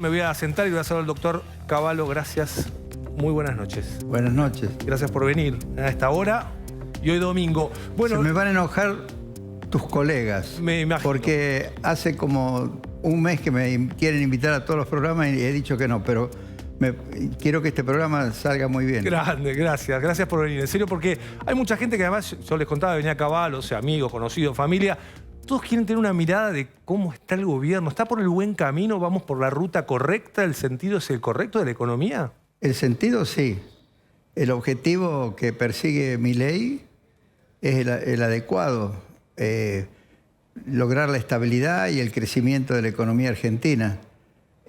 Me voy a sentar y voy a saludar al doctor Cavallo. Gracias. Muy buenas noches. Buenas noches. Gracias por venir a esta hora y hoy domingo. Bueno, se me van a enojar tus colegas. Me imagino. Porque hace como un mes que me quieren invitar a todos los programas y he dicho que no, pero quiero que este programa salga muy bien. Grande, gracias. Gracias por venir. En serio, porque hay mucha gente que además, yo les contaba, venía a Cavallo, o sea, amigos, conocidos, familia. Todos quieren tener una mirada de cómo está el gobierno. ¿Está por el buen camino? ¿Vamos por la ruta correcta? ¿El sentido es el correcto de la economía? El sentido sí. El objetivo que persigue Milei es el adecuado. Lograr la estabilidad y el crecimiento de la economía argentina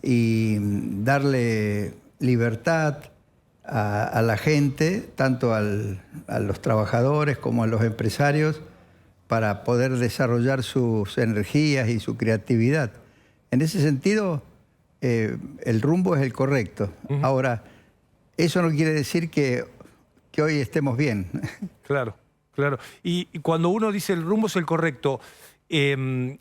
y darle libertad a la gente, tanto a los trabajadores como a los empresarios, para poder desarrollar sus energías y su creatividad. En ese sentido, el rumbo es el correcto. Ahora, eso no quiere decir que hoy estemos bien. Claro, claro. Y cuando uno dice el rumbo es el correcto, el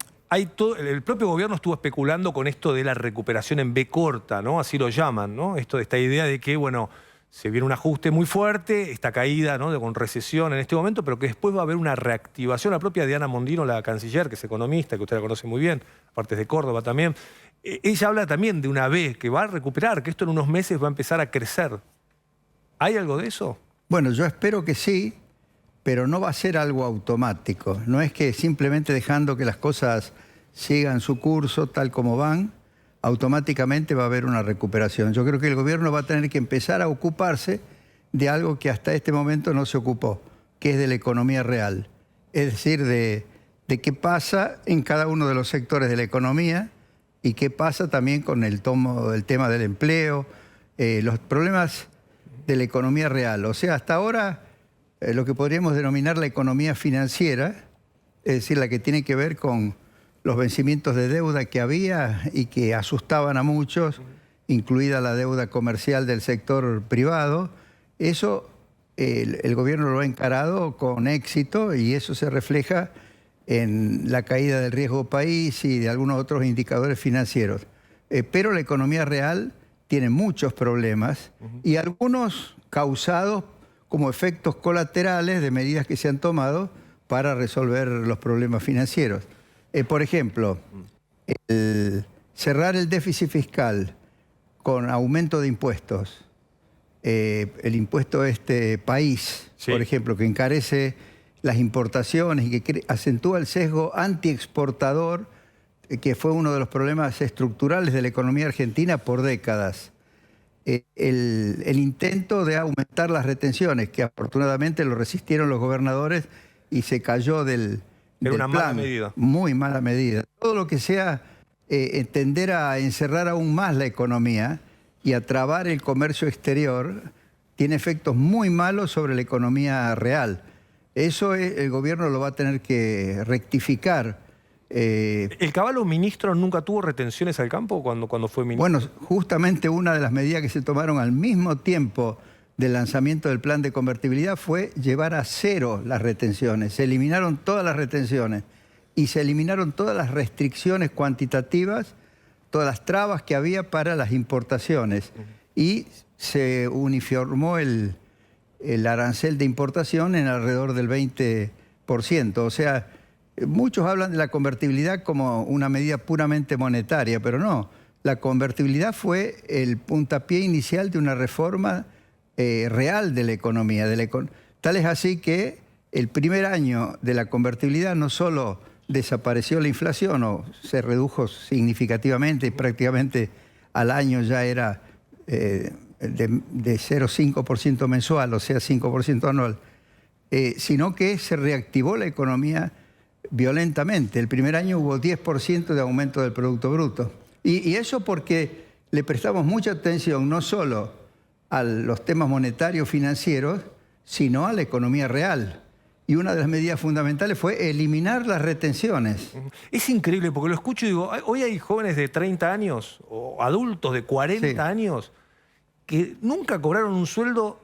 propio gobierno estuvo especulando con esto de la recuperación en B corta, ¿no? Así lo llaman, ¿no? Esta idea de que, bueno, se viene un ajuste muy fuerte, esta caída, ¿no?, con recesión en este momento, pero que después va a haber una reactivación. La propia Diana Mondino, la canciller, que es economista, que usted la conoce muy bien, aparte es de Córdoba también, ella habla también de una B que va a recuperar, que esto en unos meses va a empezar a crecer. ¿Hay algo de eso? Bueno, yo espero que sí, pero no va a ser algo automático. No es que simplemente dejando que las cosas sigan su curso tal como van, automáticamente va a haber una recuperación. Yo creo que el gobierno va a tener que empezar a ocuparse de algo que hasta este momento no se ocupó, que es de la economía real. Es decir, de qué pasa en cada uno de los sectores de la economía y qué pasa también con el tema del empleo, los problemas de la economía real. O sea, hasta ahora lo que podríamos denominar la economía financiera, es decir, la que tiene que ver con los vencimientos de deuda que había y que asustaban a muchos, incluida la deuda comercial del sector privado. Eso el gobierno lo ha encarado con éxito y eso se refleja en la caída del riesgo país y de algunos otros indicadores financieros. Pero la economía real tiene muchos problemas y algunos causados como efectos colaterales de medidas que se han tomado para resolver los problemas financieros. Por ejemplo, cerrar el déficit fiscal con aumento de impuestos. El impuesto país, sí, por ejemplo, que encarece las importaciones y que acentúa el sesgo antiexportador, que fue uno de los problemas estructurales de la economía argentina por décadas. El intento de aumentar las retenciones, que afortunadamente lo resistieron los gobernadores y se cayó del una plan. mala medida. Muy mala medida. Todo lo que sea tender a encerrar aún más la economía y a trabar el comercio exterior tiene efectos muy malos sobre la economía real. Eso el gobierno lo va a tener que rectificar. ¿El Cavallo ministro nunca tuvo retenciones al campo cuando fue ministro? Bueno, justamente una de las medidas que se tomaron al mismo tiempo del lanzamiento del plan de convertibilidad fue llevar a cero las retenciones. Se eliminaron todas las retenciones y se eliminaron todas las restricciones cuantitativas, todas las trabas que había para las importaciones. Y se uniformó el arancel de importación en alrededor del 20%. O sea, muchos hablan de la convertibilidad como una medida puramente monetaria, pero no. La convertibilidad fue el puntapié inicial de una reforma real de la economía. Tal es así que el primer año de la convertibilidad no solo desapareció la inflación o se redujo significativamente y prácticamente al año ya era de 0,5% mensual, o sea, 5% anual, sino que se reactivó la economía violentamente. El primer año hubo 10% de aumento del Producto Bruto. Y eso porque le prestamos mucha atención no solo a los temas monetarios financieros, sino a la economía real. Y una de las medidas fundamentales fue eliminar las retenciones. Es increíble porque lo escucho y digo, hoy hay jóvenes de 30 años o adultos de 40 años que nunca cobraron un sueldo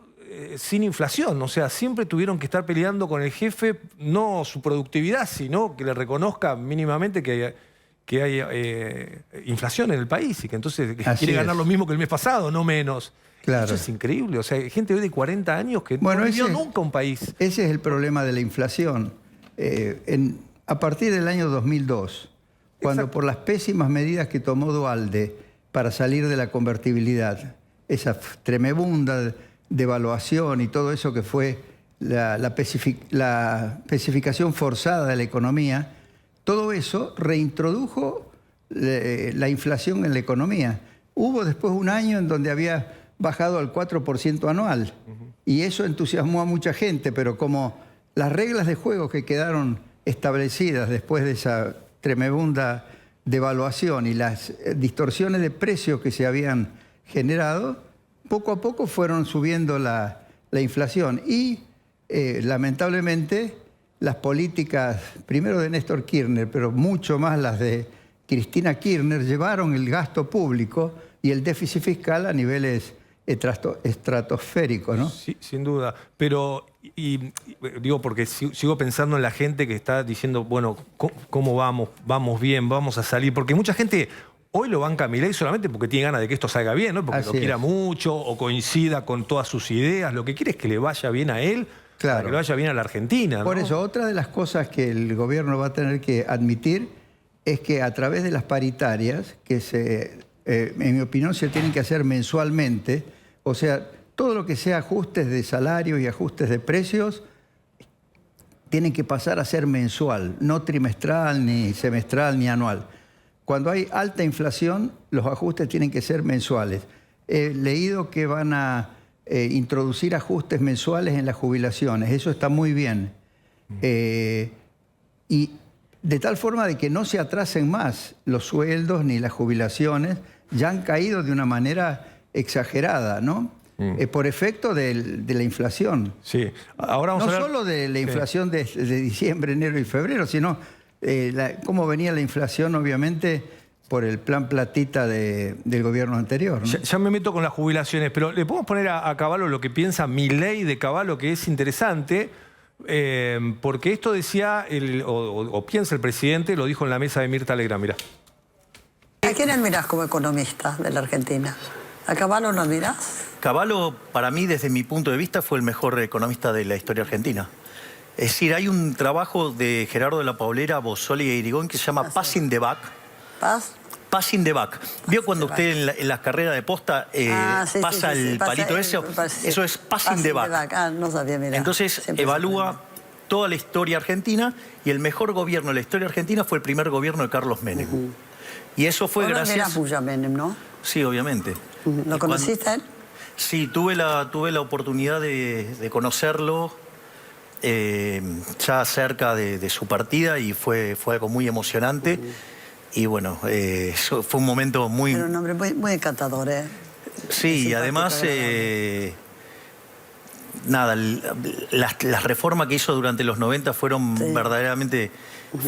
sin inflación. O sea, siempre tuvieron que estar peleando con el jefe, no su productividad, sino que le reconozca mínimamente que que hay inflación en el país y que entonces Así quiere ganar es. lo mismo que el mes pasado, no menos. Claro. Eso es increíble. O sea, hay gente hoy de 40 años que Bueno, no vivió ese- nunca un país. Ese es el problema de la inflación. A partir del año 2002, cuando Exacto. por las pésimas medidas que tomó Duhalde para salir de la convertibilidad, esa tremenda devaluación y todo eso que fue la especificación forzada de la economía, todo eso reintrodujo la inflación en la economía. Hubo después un año en donde había bajado al 4% anual y eso entusiasmó a mucha gente, pero como las reglas de juego que quedaron establecidas después de esa tremenda devaluación y las distorsiones de precios que se habían generado, poco a poco fueron subiendo la inflación y lamentablemente las políticas, primero de Néstor Kirchner, pero mucho más las de Cristina Kirchner, llevaron el gasto público y el déficit fiscal a niveles estratosféricos, ¿no? Sí, sin duda. Pero, digo, porque sigo pensando en la gente que está diciendo, bueno, ¿cómo vamos? Vamos bien, vamos a salir. Porque mucha gente hoy lo banca a Milei solamente porque tiene ganas de que esto salga bien, ¿no? Porque Así lo quiera es. mucho o coincida con todas sus ideas. Lo que quiere es que le vaya bien a él, Claro. para que le vaya bien a la Argentina, ¿no? Por eso, otra de las cosas que el gobierno va a tener que admitir es que a través de las paritarias, que en mi opinión se tienen que hacer mensualmente, o sea, todo lo que sea ajustes de salarios y ajustes de precios, tienen que pasar a ser mensual, no trimestral, ni semestral, ni anual. Cuando hay alta inflación, los ajustes tienen que ser mensuales. He leído que van a introducir ajustes mensuales en las jubilaciones. Eso está muy bien. Y de tal forma de que no se atrasen más los sueldos ni las jubilaciones, ya han caído de una manera exagerada, ¿no? Por efecto de la inflación. Sí. Ahora vamos No a hablar... solo de la Sí. inflación de diciembre, enero y febrero, sino cómo venía la inflación, obviamente, por el plan platita del gobierno anterior, ¿no? Ya me meto con las jubilaciones, pero le podemos poner a Cavallo lo que piensa Milei de Cavallo, que es interesante, porque esto decía, o piensa el presidente, lo dijo en la mesa de Mirta Legrand, mirá. ¿A quién admirás como economista de la Argentina? ¿A Cavallo no admirás? Cavallo, para mí, desde mi punto de vista, fue el mejor economista de la historia argentina. Es decir, hay un trabajo de Gerardo de la Paulera, Bozzoli e Irigoyen que se llama Passing the Buck. ¿Paz? Passing the Buck. ¿Vio cuando usted en las carreras de posta Sí, pasa sí, sí, el pasa palito el- ese? sí. Eso es Passing the Buck. Ah, no sabía, mira. Entonces Siempre evalúa sorprende. toda la historia argentina y el mejor gobierno de la historia argentina fue el primer gobierno de Carlos Menem. Y eso fue Vos no admirás gracias... mucho a Menem, ¿no? Sí, obviamente. ¿Lo conociste a él? Sí, tuve la oportunidad de conocerlo ya cerca de su partida y fue algo muy emocionante. Y bueno, eso fue un momento muy... Era un hombre muy encantador, ¿eh? Sí, y simpático, además, agradable. nada, las reformas que hizo durante los 90 fueron Sí. verdaderamente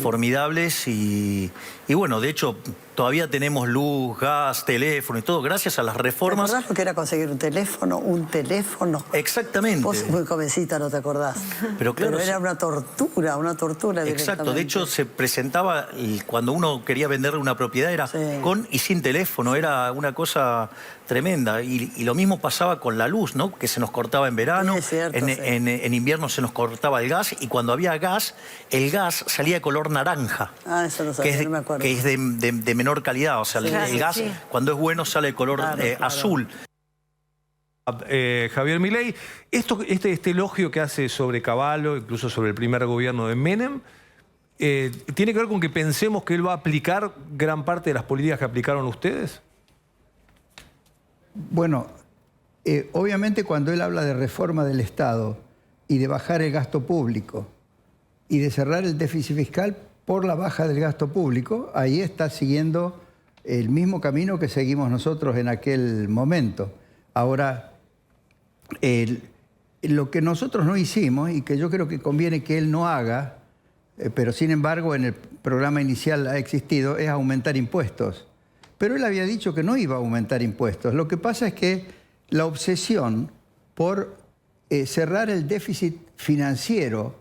formidables y bueno, de hecho, todavía tenemos luz, gas, teléfono y todo, gracias a las ¿Te reformas. acordás lo que era conseguir un teléfono? Un teléfono. Exactamente. Vos muy jovencita, no te acordás. Pero claro, era sí. una tortura Exacto, de hecho directamente. se presentaba, cuando uno quería venderle una propiedad era Sí. con y sin teléfono, era una cosa tremenda. Y lo mismo pasaba con la luz, ¿no? Que se nos cortaba en verano, Sí, es cierto, sí. en invierno se nos cortaba el gas y cuando había gas, el gas salía de color naranja. Ah, eso no sabía, no me acuerdo. Que es de menor calidad, o sea, Sí, el gas sí. cuando es bueno sale de color Claro, claro. azul. Javier Milei, este elogio que hace sobre Cavallo, incluso sobre el primer gobierno de Menem, ¿tiene que ver con que pensemos que él va a aplicar gran parte de las políticas que aplicaron ustedes? Bueno, obviamente cuando él habla de reforma del Estado y de bajar el gasto público y de cerrar el déficit fiscal por la baja del gasto público, ahí está siguiendo el mismo camino que seguimos nosotros en aquel momento. Ahora, lo que nosotros no hicimos y que yo creo que conviene que él no haga, pero sin embargo en el programa inicial ha existido, es aumentar impuestos. Pero él había dicho que no iba a aumentar impuestos. Lo que pasa es que la obsesión por cerrar el déficit financiero,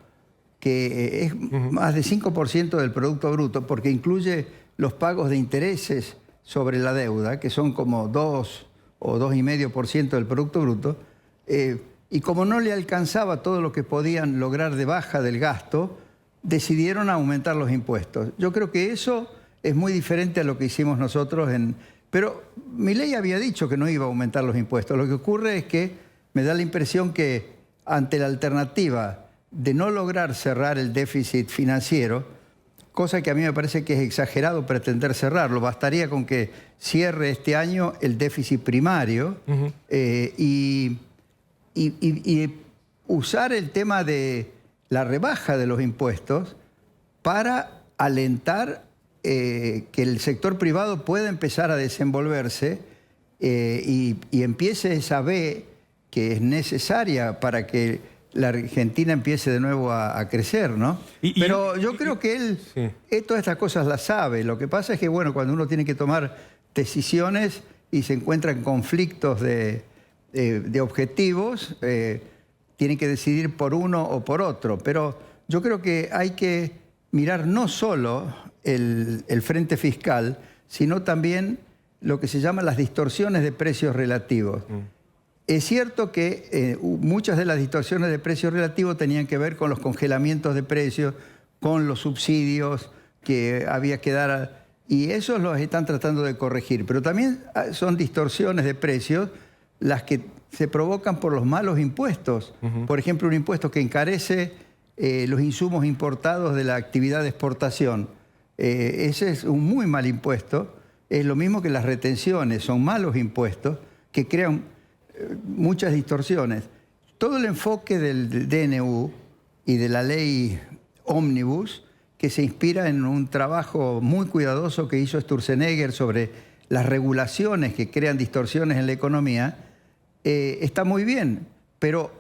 que es más de 5% del Producto Bruto, porque incluye los pagos de intereses sobre la deuda, que son como 2 o 2,5% del Producto Bruto, y como no le alcanzaba todo lo que podían lograr de baja del gasto, decidieron aumentar los impuestos. Yo creo que eso es muy diferente a lo que hicimos nosotros Pero Milei había dicho que no iba a aumentar los impuestos. Lo que ocurre es que me da la impresión que ante la alternativa de no lograr cerrar el déficit financiero, cosa que a mí me parece que es exagerado pretender cerrarlo, bastaría con que cierre este año el déficit primario y usar el tema de la rebaja de los impuestos para alentar que el sector privado pueda empezar a desenvolverse y empiece esa B que es necesaria para que la Argentina empiece de nuevo a crecer, ¿no? Pero yo creo que él todas estas cosas las sabe. Lo que pasa es que, bueno, cuando uno tiene que tomar decisiones y se encuentra en conflictos de objetivos, tiene que decidir por uno o por otro. Pero yo creo que hay que mirar no solo el frente fiscal, sino también lo que se llama las distorsiones de precios relativos. Es cierto que muchas de las distorsiones de precios relativos tenían que ver con los congelamientos de precios, con los subsidios que había que dar, y esos los están tratando de corregir. Pero también son distorsiones de precios las que se provocan por los malos impuestos. Por ejemplo, un impuesto que encarece los insumos importados de la actividad de exportación. Ese es un muy mal impuesto. Es lo mismo que las retenciones, son malos impuestos que crean muchas distorsiones. Todo el enfoque del DNU y de la ley Ómnibus, que se inspira en un trabajo muy cuidadoso que hizo Sturzenegger sobre las regulaciones que crean distorsiones en la economía, está muy bien, pero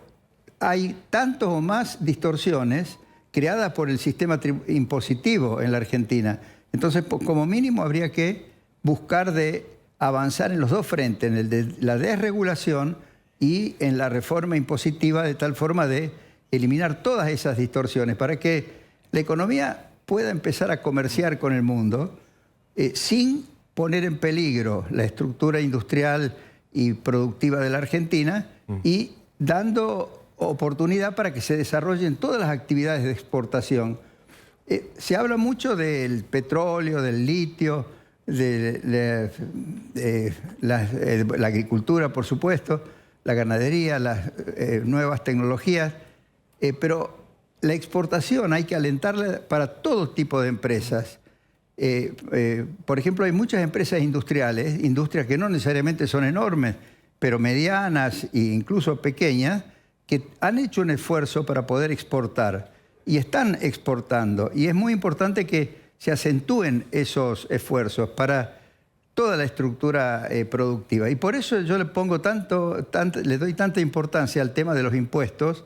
hay tantos o más distorsiones creadas por el sistema impositivo en la Argentina. Entonces, como mínimo, habría que buscar de avanzar en los dos frentes, en el de la desregulación y en la reforma impositiva, de tal forma de eliminar todas esas distorsiones para que la economía pueda empezar a comerciar con el mundo sin poner en peligro la estructura industrial y productiva de la Argentina y dando oportunidad para que se desarrollen todas las actividades de exportación. Se habla mucho del petróleo, del litio, de la agricultura, por supuesto, la ganadería, las nuevas tecnologías, pero la exportación hay que alentarla para todo tipo de empresas. Por ejemplo, hay muchas empresas industrias que no necesariamente son enormes, pero medianas e incluso pequeñas, que han hecho un esfuerzo para poder exportar y están exportando. Y es muy importante que se acentúen esos esfuerzos para toda la estructura productiva. Y por eso yo le pongo le doy tanta importancia al tema de los impuestos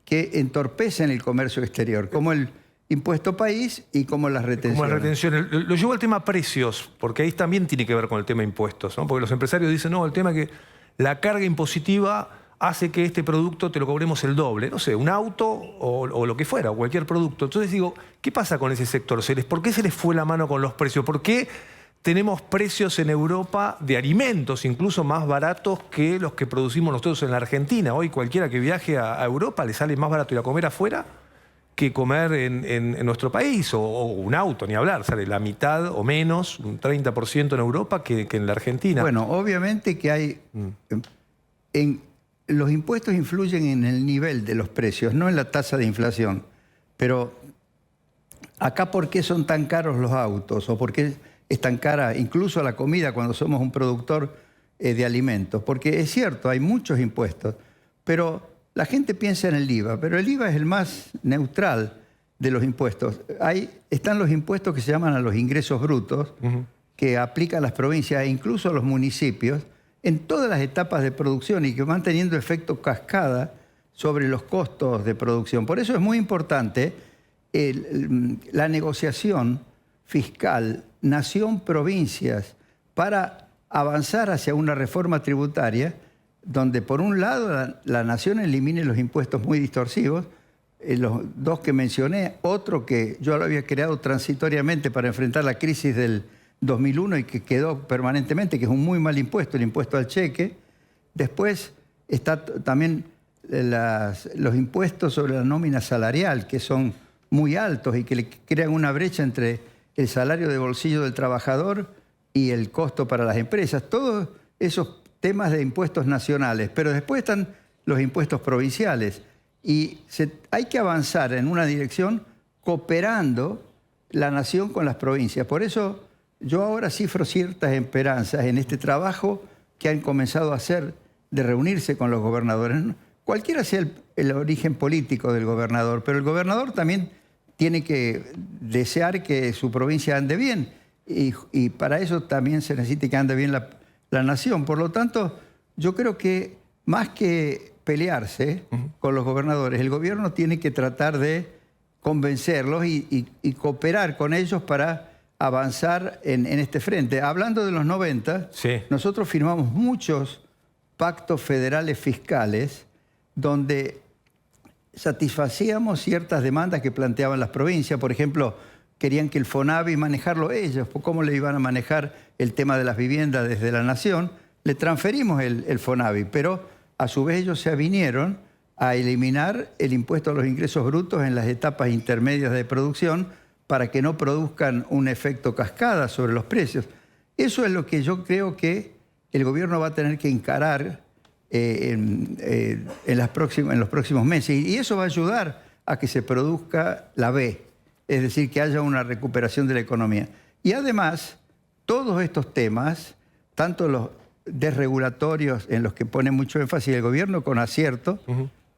que entorpecen el comercio exterior, como el impuesto país y como las retenciones. Como las retenciones. Lo llevo al tema precios, porque ahí también tiene que ver con el tema impuestos, ¿no? Porque los empresarios dicen, no, el tema es que la carga impositiva hace que este producto te lo cobremos el doble. No sé, un auto o lo que fuera, o cualquier producto. Entonces digo, ¿qué pasa con ese sector? ¿Por qué se les fue la mano con los precios? ¿Por qué tenemos precios en Europa de alimentos incluso más baratos que los que producimos nosotros en la Argentina? Hoy cualquiera que viaje a Europa le sale más barato ir a comer afuera que comer en nuestro país, o un auto, ni hablar, sale la mitad o menos, un 30% en Europa que en la Argentina. Bueno, obviamente que hay... los impuestos influyen en el nivel de los precios, no en la tasa de inflación. Pero acá, ¿por qué son tan caros los autos? ¿O por qué es tan cara incluso la comida cuando somos un productor de alimentos? Porque es cierto, hay muchos impuestos, pero la gente piensa en el IVA, pero el IVA es el más neutral de los impuestos. Están los impuestos que se llaman a los ingresos brutos, que aplican a las provincias e incluso a los municipios, en todas las etapas de producción y que van teniendo efecto cascada sobre los costos de producción. Por eso es muy importante la negociación fiscal nación-provincias para avanzar hacia una reforma tributaria donde por un lado la nación elimine los impuestos muy distorsivos, los dos que mencioné, otro que yo lo había creado transitoriamente para enfrentar la crisis del 2001 y que quedó permanentemente, que es un muy mal impuesto, el impuesto al cheque. Después está también los impuestos sobre la nómina salarial, que son muy altos y que le crean una brecha entre el salario de bolsillo del trabajador y el costo para las empresas. Todos esos temas de impuestos nacionales, pero después están los impuestos provinciales. Y hay que avanzar en una dirección cooperando la nación con las provincias. Por eso yo ahora cifro ciertas esperanzas en este trabajo que han comenzado a hacer de reunirse con los gobernadores. Cualquiera sea el origen político del gobernador, pero el gobernador también tiene que desear que su provincia ande bien y para eso también se necesita que ande bien la nación. Por lo tanto, yo creo que más que pelearse con los gobernadores, el gobierno tiene que tratar de convencerlos y cooperar con ellos para avanzar en este frente. Hablando de los 90, sí, nosotros firmamos muchos pactos federales fiscales donde satisfacíamos ciertas demandas que planteaban las provincias. Por ejemplo, querían que el FONAVI manejarlo ellos. ¿Cómo le iban a manejar el tema de las viviendas desde la nación? Le transferimos el FONAVI, pero a su vez ellos se avinieron a eliminar el impuesto a los ingresos brutos en las etapas intermedias de producción para que no produzcan un efecto cascada sobre los precios. Eso es lo que yo creo que el gobierno va a tener que encarar en los próximos meses. Y eso va a ayudar a que se produzca la B, es decir, que haya una recuperación de la economía. Y además, todos estos temas, tanto los desregulatorios en los que pone mucho énfasis el gobierno con acierto,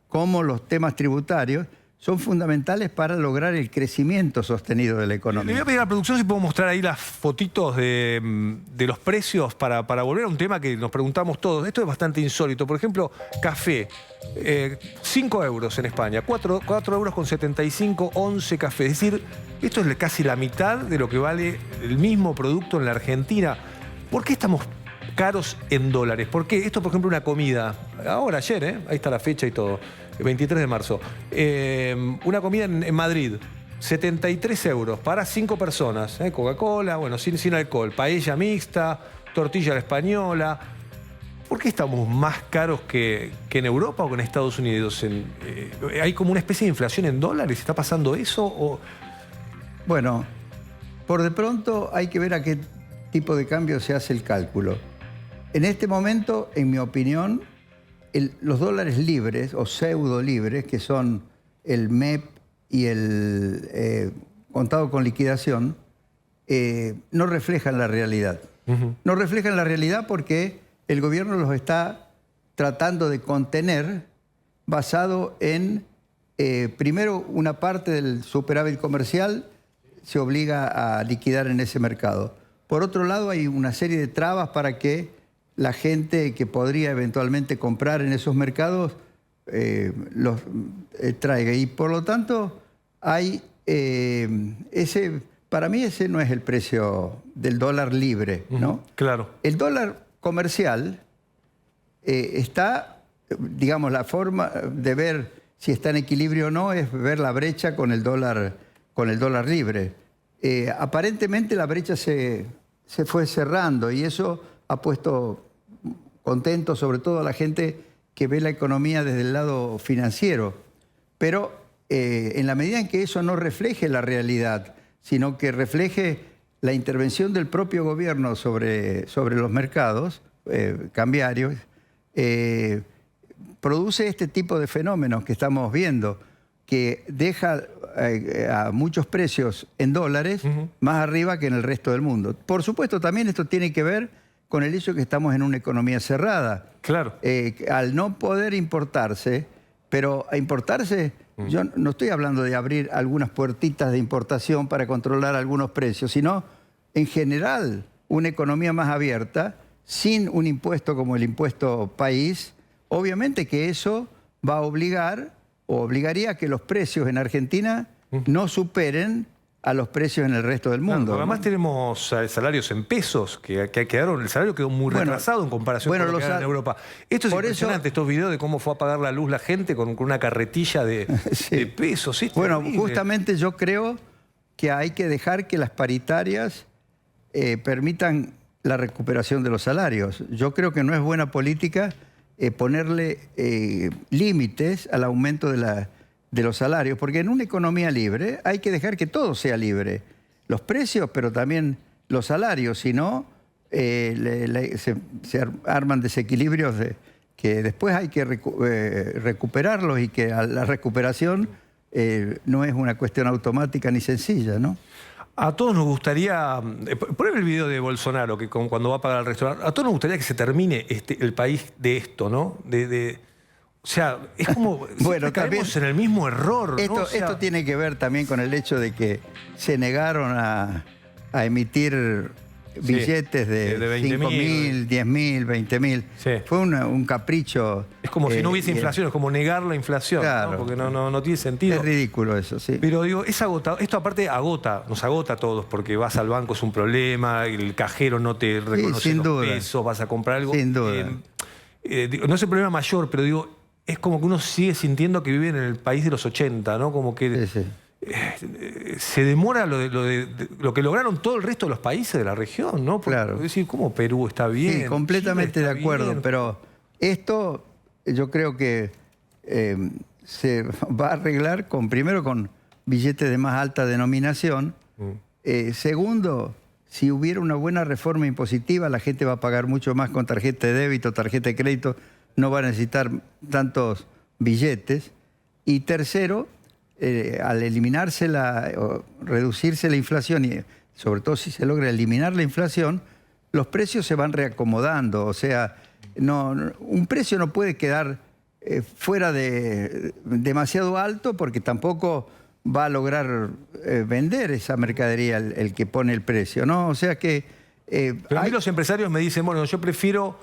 como los temas tributarios, son fundamentales para lograr el crecimiento sostenido de la economía. Le voy a pedir a la producción si puedo mostrar ahí las fotitos de los precios para volver a un tema que nos preguntamos todos. Esto es bastante insólito. Por ejemplo, café, 5 euros en España, 4 euros con 75, 11 café. Es decir, esto es casi la mitad de lo que vale el mismo producto en la Argentina. ¿Por qué estamos caros en dólares? Porque esto, por ejemplo, una comida, ahora, ayer, ahí está la fecha y todo, el 23 de marzo, una comida en Madrid, 73 euros para 5 personas, Coca-Cola, bueno, sin alcohol, paella mixta, tortilla a la española. ¿Por qué estamos más caros que en Europa o que en Estados Unidos? ¿Hay como una especie de inflación en dólares? ¿Está pasando eso? O... Bueno, por de pronto hay que ver a qué tipo de cambio se hace el cálculo. En este momento, en mi opinión, los dólares libres o pseudo libres, que son el MEP y el contado con liquidación, no reflejan la realidad. No reflejan la realidad porque el gobierno los está tratando de contener basado en, primero, una parte del superávit comercial se obliga a liquidar en ese mercado. Por otro lado, hay una serie de trabas para que la gente que podría eventualmente comprar en esos mercados los traiga. Y por lo tanto, hay para mí ese no es el precio del dólar libre, ¿no? Claro. El dólar comercial está, digamos, la forma de ver si está en equilibrio o no es ver la brecha con el dólar libre. Aparentemente la brecha se fue cerrando y eso ha puesto contento sobre todo a la gente que ve la economía desde el lado financiero. Pero en la medida en que eso no refleje la realidad, sino que refleje la intervención del propio gobierno sobre los mercados cambiarios, produce este tipo de fenómenos que estamos viendo, que deja a muchos precios en dólares más arriba que en el resto del mundo. Por supuesto, también esto tiene que ver con el hecho de que estamos en una economía cerrada. Claro. Al no poder importarse, pero a importarse, yo no estoy hablando de abrir algunas puertitas de importación para controlar algunos precios, sino en general una economía más abierta, sin un impuesto como el impuesto país. Obviamente que eso va a obligar o obligaría a que los precios en Argentina no superen a los precios en el resto del Claro, mundo. porque además ¿no? tenemos salarios en pesos, que quedaron, el salario quedó muy Bueno, retrasado en comparación bueno, con lo que los era en sal- Europa. Esto es por eso- impresionante, estos videos de cómo fue a pagar la luz la gente con una carretilla de, Sí. de pesos. Sí, Bueno, terrible. justamente yo creo que hay que dejar que las paritarias permitan la recuperación de los salarios. Yo creo que no es buena política ponerle límites al aumento de los salarios, porque en una economía libre hay que dejar que todo sea libre. Los precios, pero también los salarios, si no, se arman desequilibrios que después hay que recuperarlos y que la recuperación no es una cuestión automática ni sencilla, ¿no? A todos nos gustaría, poner el video de Bolsonaro, que cuando va a pagar el restaurante, a todos nos gustaría que se termine el país de esto, ¿no? O sea, es como, Bueno, caemos también en el mismo error, ¿no? O sea, Esto tiene que ver también con el hecho de que se negaron a emitir billetes de, de 20.000, 5.000, 10.000, 20.000. Sí. Fue un capricho. es como si no hubiese inflación, es como negar la inflación, Claro. ¿no? Porque no tiene sentido. Es ridículo eso, sí. Pero digo, es agotado. Esto aparte nos agota a todos, porque vas al banco es un problema, el cajero no te reconoce sin los duda. pesos, vas a comprar algo. Sin duda. Digo, no es el problema mayor, pero digo, es como que uno sigue sintiendo que vive en el país de los 80, ¿no? Como que Sí, sí. se demora lo que lograron todo el resto de los países de la región, ¿no? Porque, Claro. es decir, ¿cómo Perú está bien? Sí, completamente Chile de está acuerdo, bien. pero esto yo creo que se va a arreglar primero con billetes de más alta denominación. Segundo, si hubiera una buena reforma impositiva, la gente va a pagar mucho más con tarjeta de débito, tarjeta de crédito, no va a necesitar tantos billetes. Y tercero, al eliminarse o reducirse la inflación, y sobre todo si se logra eliminar la inflación, los precios se van reacomodando. O sea, un precio no puede quedar fuera de demasiado alto porque tampoco va a lograr vender esa mercadería el que pone el precio, ¿no? O sea que... Pero a mí los empresarios me dicen, bueno, yo prefiero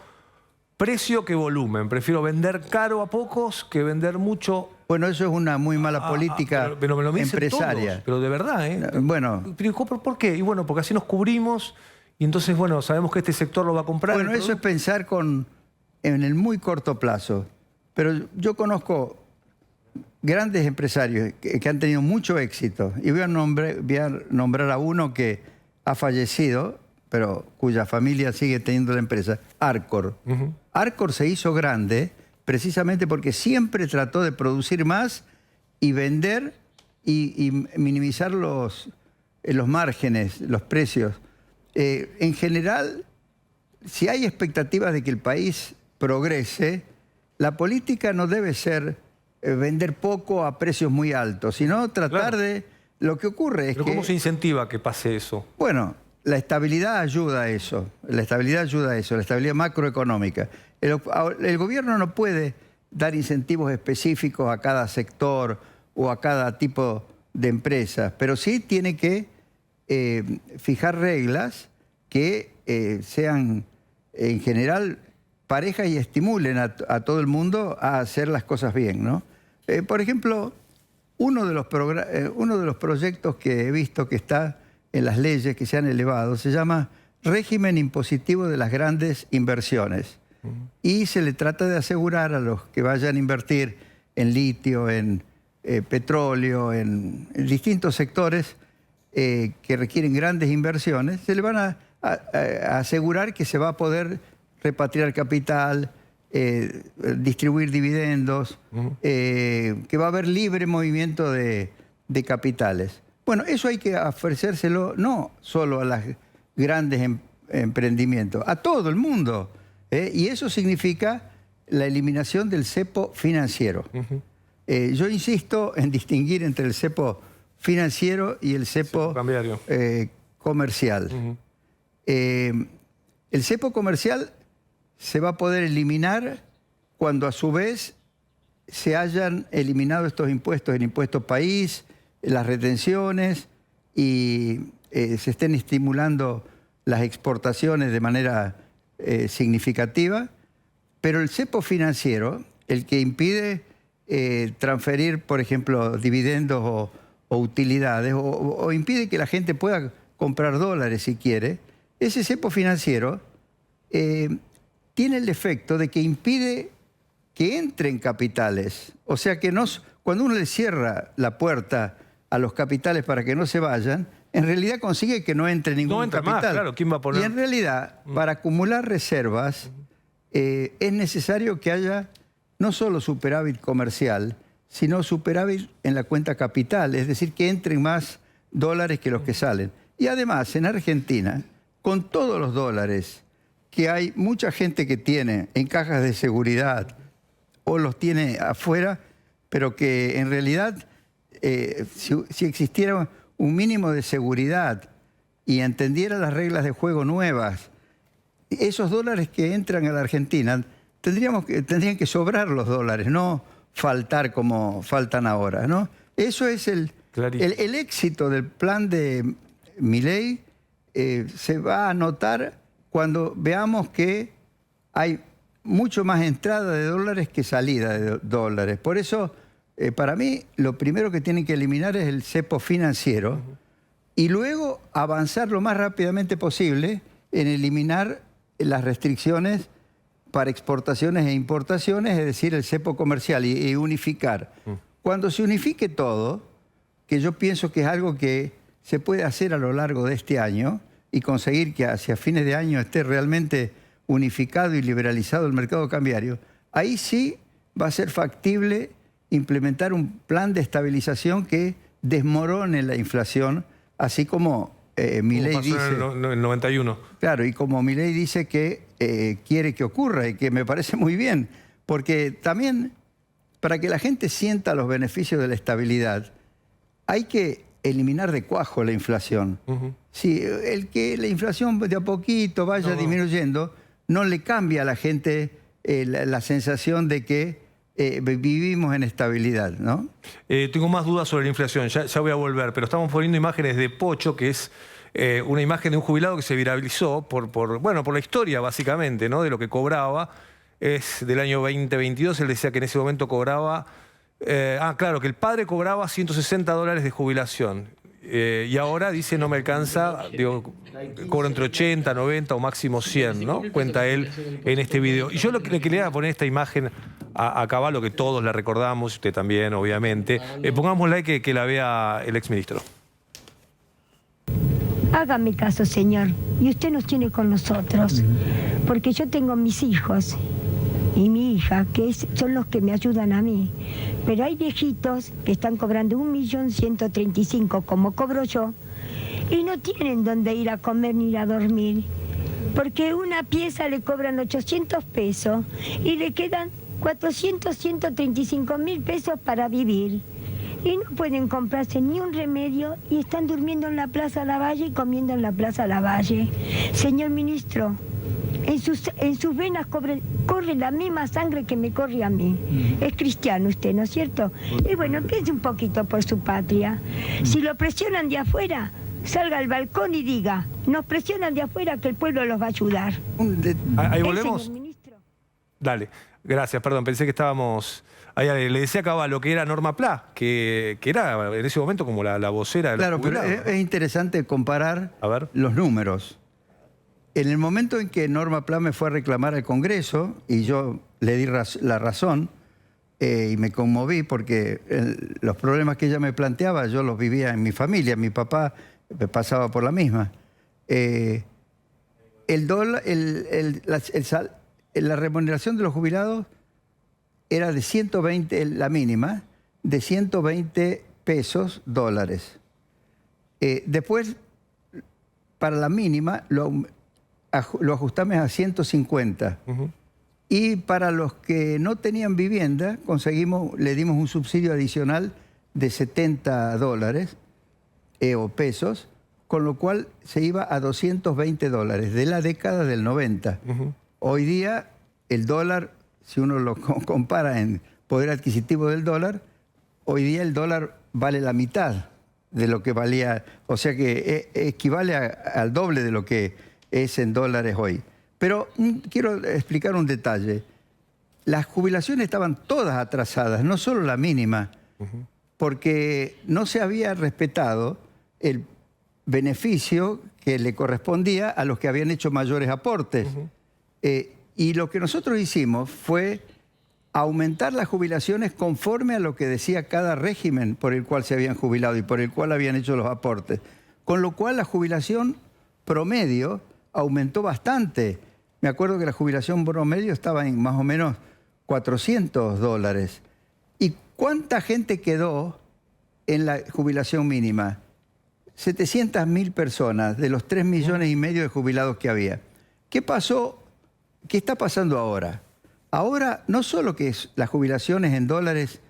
precio que volumen, prefiero vender caro a pocos que vender mucho. Bueno, eso es una muy mala política pero me lo dicen empresaria. todos, pero de verdad, ¿eh? Bueno, Pero, ¿por qué? Y bueno, porque así nos cubrimos y entonces, bueno, sabemos que este sector lo va a comprar. bueno, el eso es producto. pensar en el muy corto plazo. Pero yo conozco grandes empresarios que han tenido mucho éxito. Y voy a nombrar a uno que ha fallecido, pero cuya familia sigue teniendo la empresa, Arcor. Arcor se hizo grande precisamente porque siempre trató de producir más y vender y minimizar los márgenes, los precios. En general, si hay expectativas de que el país progrese, la política no debe ser vender poco a precios muy altos, sino tratar Claro. de... Lo que ocurre es Pero que... ¿cómo se incentiva que pase eso? Bueno, la estabilidad ayuda a eso. La estabilidad ayuda a eso, la estabilidad macroeconómica. El gobierno no puede dar incentivos específicos a cada sector o a cada tipo de empresa, pero sí tiene que fijar reglas que sean en general parejas y estimulen a todo el mundo a hacer las cosas bien, ¿no? Por ejemplo, uno de los proyectos que he visto que está en las leyes que se han elevado se llama régimen impositivo de las grandes inversiones. Y se le trata de asegurar a los que vayan a invertir en litio, en petróleo, en distintos sectores que requieren grandes inversiones, se le van a asegurar que se va a poder repatriar capital, distribuir dividendos, que va a haber libre movimiento de capitales. Bueno, eso hay que ofrecérselo no solo a los grandes emprendimientos, a todo el mundo. Y eso significa la eliminación del cepo financiero. Yo insisto en distinguir entre el cepo financiero y el cepo cambiario. comercial. El cepo comercial se va a poder eliminar cuando a su vez se hayan eliminado estos impuestos, el impuesto país, las retenciones y se estén estimulando las exportaciones de manera significativa. Pero el cepo financiero, el que impide transferir, por ejemplo, dividendos o utilidades, o impide que la gente pueda comprar dólares si quiere, ese cepo financiero tiene el efecto de que impide que entren capitales. O sea que cuando uno le cierra la puerta a los capitales para que no se vayan, en realidad consigue que no entre ningún capital. Más, claro, ¿quién va a poner? Y en realidad, para acumular reservas, es necesario que haya no solo superávit comercial, sino superávit en la cuenta capital, es decir, que entren más dólares que los que salen. Y además, en Argentina, con todos los dólares que hay mucha gente que tiene en cajas de seguridad o los tiene afuera, pero que en realidad, si existiera un mínimo de seguridad y entendiera las reglas de juego nuevas, esos dólares que entran a la Argentina tendrían que sobrar los dólares, no faltar como faltan ahora, ¿no? Eso es el éxito del plan de Milei. Se va a notar cuando veamos que hay mucho más entrada de dólares que salida de dólares. Por eso, para mí, lo primero que tienen que eliminar es el cepo financiero y luego avanzar lo más rápidamente posible en eliminar las restricciones para exportaciones e importaciones, es decir, el cepo comercial y unificar. Cuando se unifique todo, que yo pienso que es algo que se puede hacer a lo largo de este año y conseguir que hacia fines de año esté realmente unificado y liberalizado el mercado cambiario, ahí sí va a ser factible implementar un plan de estabilización que desmorone la inflación, así como Milei dice... en el 91. Claro, y como Milei dice que quiere que ocurra y que me parece muy bien, porque también para que la gente sienta los beneficios de la estabilidad hay que eliminar de cuajo la inflación. Si el que la inflación de a poquito vaya disminuyendo, no le cambia a la gente la sensación de que vivimos en estabilidad, ¿no? Tengo más dudas sobre la inflación, ya voy a volver, pero estamos poniendo imágenes de Pocho, que es una imagen de un jubilado que se viralizó por la historia, básicamente, ¿no? De lo que cobraba. Es del año 2022, él decía que en ese momento cobraba... claro, que el padre cobraba $160 de jubilación. Y ahora dice, no me alcanza, digo, cobro entre 80, 90 o máximo 100, ¿no? Cuenta él en este video. Y yo lo que le quería poner esta imagen a Cavallo, que todos la recordamos, usted también, obviamente. Pongámosla y que la vea el exministro. Hágame caso, señor, y usted nos tiene con nosotros, porque yo tengo mis hijos y mi hija, son los que me ayudan a mí. Pero hay viejitos que están cobrando 1.135.000, como cobro yo, y no tienen dónde ir a comer ni ir a dormir, porque una pieza le cobran 800 pesos y le quedan 135.000 pesos para vivir. Y no pueden comprarse ni un remedio y están durmiendo en la Plaza Lavalle y comiendo en la Plaza Lavalle. Señor ministro, en sus venas corre la misma sangre que me corre a mí. Es cristiano usted, ¿no es cierto? Y bueno, piense un poquito por su patria. Si lo presionan de afuera, salga al balcón y diga, nos presionan de afuera que el pueblo los va a ayudar. Ahí volvemos. Señor ministro. Dale, gracias, perdón, pensé que estábamos... Ahí le decía a Cavallo que era Norma Pla, que era en ese momento como la vocera del Claro, pero es interesante comparar los números. En el momento en que Norma Pla me fue a reclamar al Congreso, y yo le di la razón, y me conmoví porque los problemas que ella me planteaba yo los vivía en mi familia, mi papá pasaba por la misma. La remuneración de los jubilados era de 120, la mínima, de 120 pesos dólares. Después, para la mínima, lo ajustamos a 150. Y para los que no tenían vivienda, le dimos un subsidio adicional de $70 o pesos, con lo cual se iba a $220 de la década del 90. Hoy día, el dólar... Si uno lo compara en poder adquisitivo del dólar, hoy día el dólar vale la mitad de lo que valía, o sea que equivale al doble de lo que es en dólares hoy. Pero quiero explicar un detalle. Las jubilaciones estaban todas atrasadas, no solo la mínima, porque no se había respetado el beneficio que le correspondía a los que habían hecho mayores aportes. Y lo que nosotros hicimos fue aumentar las jubilaciones conforme a lo que decía cada régimen por el cual se habían jubilado y por el cual habían hecho los aportes. Con lo cual la jubilación promedio aumentó bastante. Me acuerdo que la jubilación promedio estaba en más o menos $400. ¿Y cuánta gente quedó en la jubilación mínima? 700.000 personas de los 3,5 millones de jubilados que había. ¿Qué pasó? ¿Qué está pasando ahora? Ahora no solo que las jubilaciones en dólares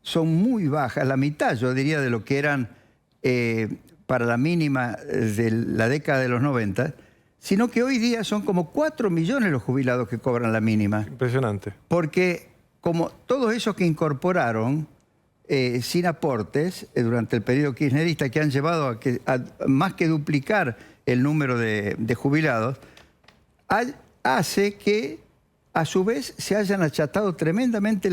son muy bajas, la mitad yo diría de lo que eran para la mínima de la década de los 90, sino que hoy día son como 4 millones los jubilados que cobran la mínima. Impresionante. Porque como todos esos que incorporaron sin aportes durante el periodo kirchnerista, que han llevado a más que duplicar el número de jubilados, hace que a su vez se hayan achatado tremendamente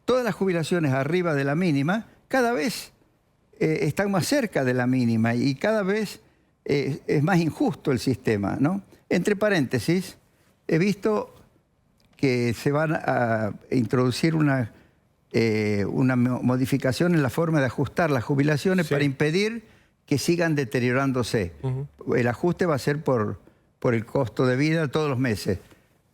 todas las jubilaciones arriba de la mínima, cada vez están más cerca de la mínima y cada vez es más injusto el sistema, ¿no? Entre paréntesis, he visto que se van a introducir una modificación en la forma de ajustar las jubilaciones para impedir que sigan deteriorándose. El ajuste va a ser por el costo de vida todos los meses.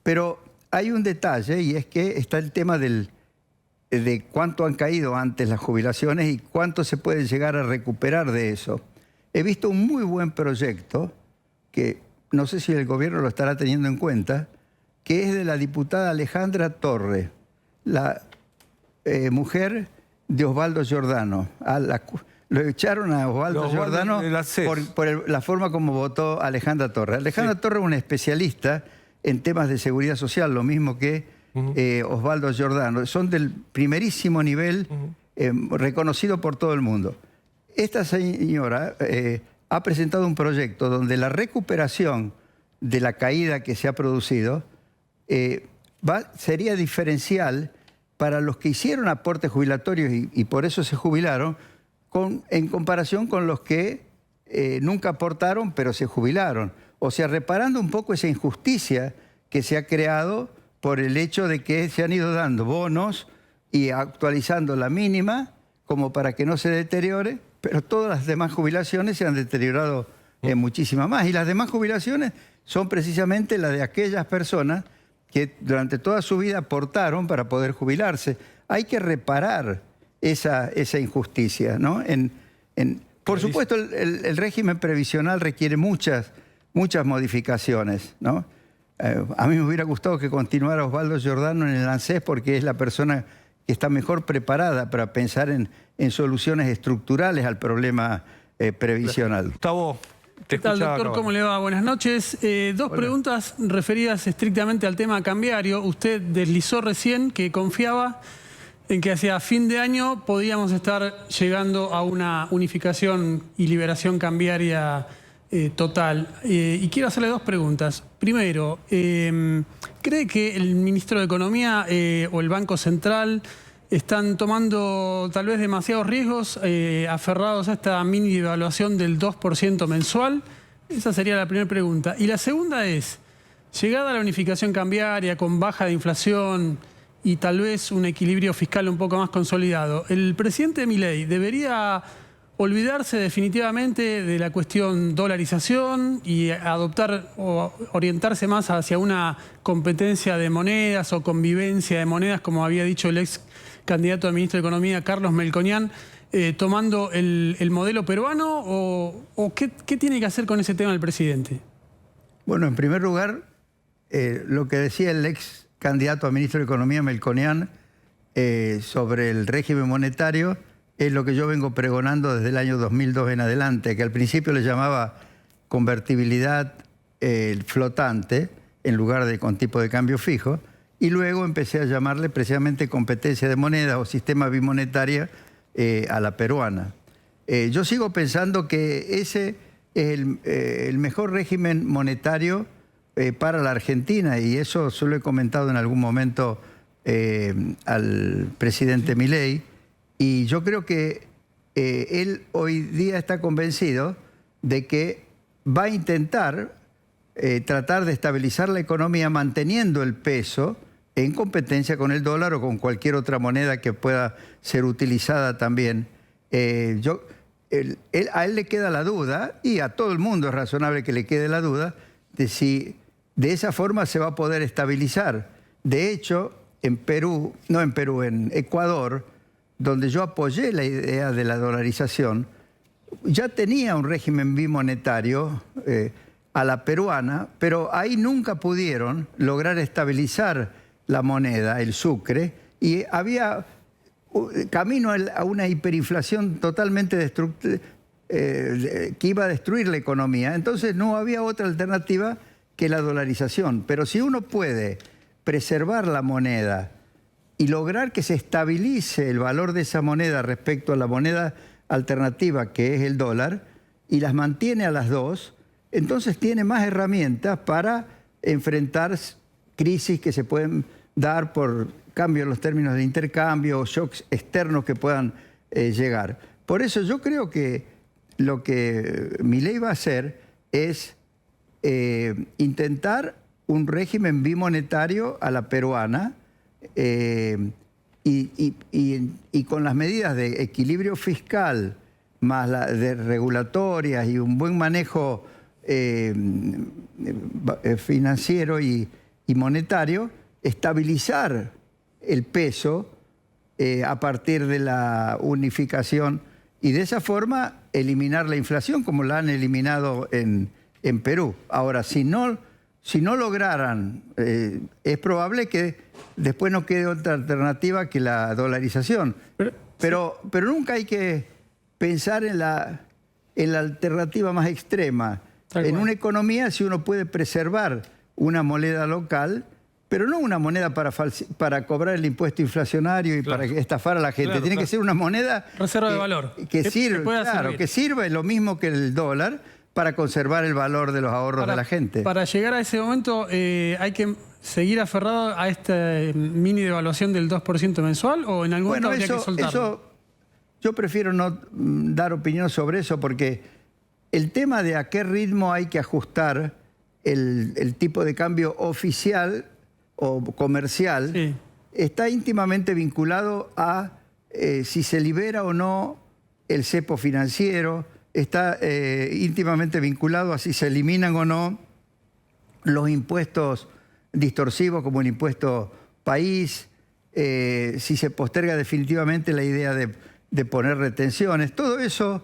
Pero hay un detalle y es que está el tema de cuánto han caído antes las jubilaciones y cuánto se puede llegar a recuperar de eso. He visto un muy buen proyecto que no sé si el gobierno lo estará teniendo en cuenta, que es de la diputada Alejandra Torre, la mujer de Osvaldo Giordano. Lo echaron a Osvaldo Giordano por la forma como votó Alejandra Torre. Alejandra Torre es una especialista en temas de seguridad social, lo mismo que Osvaldo Giordano. Son del primerísimo nivel, reconocido por todo el mundo. Esta señora ha presentado un proyecto donde la recuperación de la caída que se ha producido sería diferencial para los que hicieron aportes jubilatorios y por eso se jubilaron, en comparación con los que nunca aportaron pero se jubilaron. O sea, reparando un poco esa injusticia que se ha creado por el hecho de que se han ido dando bonos y actualizando la mínima como para que no se deteriore, pero todas las demás jubilaciones se han deteriorado muchísimo más. Y las demás jubilaciones son precisamente las de aquellas personas que durante toda su vida aportaron para poder jubilarse. Hay que reparar esa injusticia, ¿no? Por supuesto, el régimen previsional requiere muchas modificaciones, ¿no? A mí me hubiera gustado que continuara Osvaldo Giordano en el ANSES porque es la persona que está mejor preparada para pensar en soluciones estructurales al problema previsional. Gustavo, ¿qué tal, doctor? ¿Cómo le va? Buenas noches. Dos preguntas referidas estrictamente al tema cambiario. Usted deslizó recién que confiaba en que hacia fin de año podíamos estar llegando a una unificación y liberación cambiaria total. Y quiero hacerle dos preguntas. Primero, ¿cree que el ministro de Economía o el Banco Central están tomando tal vez demasiados riesgos aferrados a esta mini devaluación del 2% mensual? Esa sería la primera pregunta. Y la segunda es, llegada a la unificación cambiaria con baja de inflación y tal vez un equilibrio fiscal un poco más consolidado, ¿el presidente Milei debería olvidarse definitivamente de la cuestión dolarización y adoptar o orientarse más hacia una competencia de monedas o convivencia de monedas, como había dicho el ex candidato a ministro de Economía, Carlos Melconian, tomando el modelo peruano? ¿O qué tiene que hacer con ese tema el presidente? Bueno, en primer lugar, lo que decía el ex candidato a ministro de Economía, Melconian, sobre el régimen monetario, es lo que yo vengo pregonando desde el año 2002 en adelante, que al principio le llamaba convertibilidad flotante en lugar de con tipo de cambio fijo, y luego empecé a llamarle precisamente competencia de moneda o sistema bimonetaria a la peruana. Yo sigo pensando que ese es el mejor régimen monetario para la Argentina, y eso se lo he comentado en algún momento al presidente Milei. Y yo creo que él hoy día está convencido de que va a intentar tratar de estabilizar la economía manteniendo el peso en competencia con el dólar o con cualquier otra moneda que pueda ser utilizada también. A él le queda la duda, y a todo el mundo es razonable que le quede la duda, de si de esa forma se va a poder estabilizar. De hecho, en Ecuador, donde yo apoyé la idea de la dolarización, ya tenía un régimen bimonetario a la peruana, pero ahí nunca pudieron lograr estabilizar la moneda, el sucre, y había camino a una hiperinflación totalmente que iba a destruir la economía. Entonces no había otra alternativa que la dolarización. Pero si uno puede preservar la moneda y lograr que se estabilice el valor de esa moneda respecto a la moneda alternativa, que es el dólar, y las mantiene a las dos, entonces tiene más herramientas para enfrentar crisis que se pueden dar por cambio en los términos de intercambio o shocks externos que puedan llegar. Por eso yo creo que lo que Milei va a hacer es intentar un régimen bimonetario a la peruana y con las medidas de equilibrio fiscal más de regulatorias y un buen manejo financiero y monetario, estabilizar el peso a partir de la unificación y de esa forma eliminar la inflación como la han eliminado en Perú. Ahora, si no lograran, es probable que después no quede otra alternativa que la dolarización. Pero nunca hay que pensar en la alternativa más extrema. En una economía, si uno puede preservar una moneda local, pero no una moneda para cobrar el impuesto inflacionario y para estafar a la gente. Tiene que ser una moneda reserva de valor. Que sirva lo mismo que el dólar para conservar el valor de los ahorros de la gente. Para llegar a ese momento, ¿hay que seguir aferrado a esta mini devaluación del 2% mensual o en algún momento habría que soltarlo? Yo prefiero no dar opinión sobre eso porque el tema de a qué ritmo hay que ajustar el tipo de cambio oficial o comercial está íntimamente vinculado a si se libera o no el cepo financiero, está íntimamente vinculado a si se eliminan o no los impuestos distorsivos como el impuesto país, si se posterga definitivamente la idea de poner retenciones. Todo eso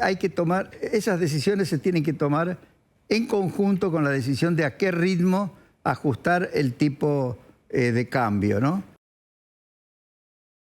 hay que tomar, esas decisiones se tienen que tomar en conjunto con la decisión de a qué ritmo ajustar el tipo de cambio, ¿no?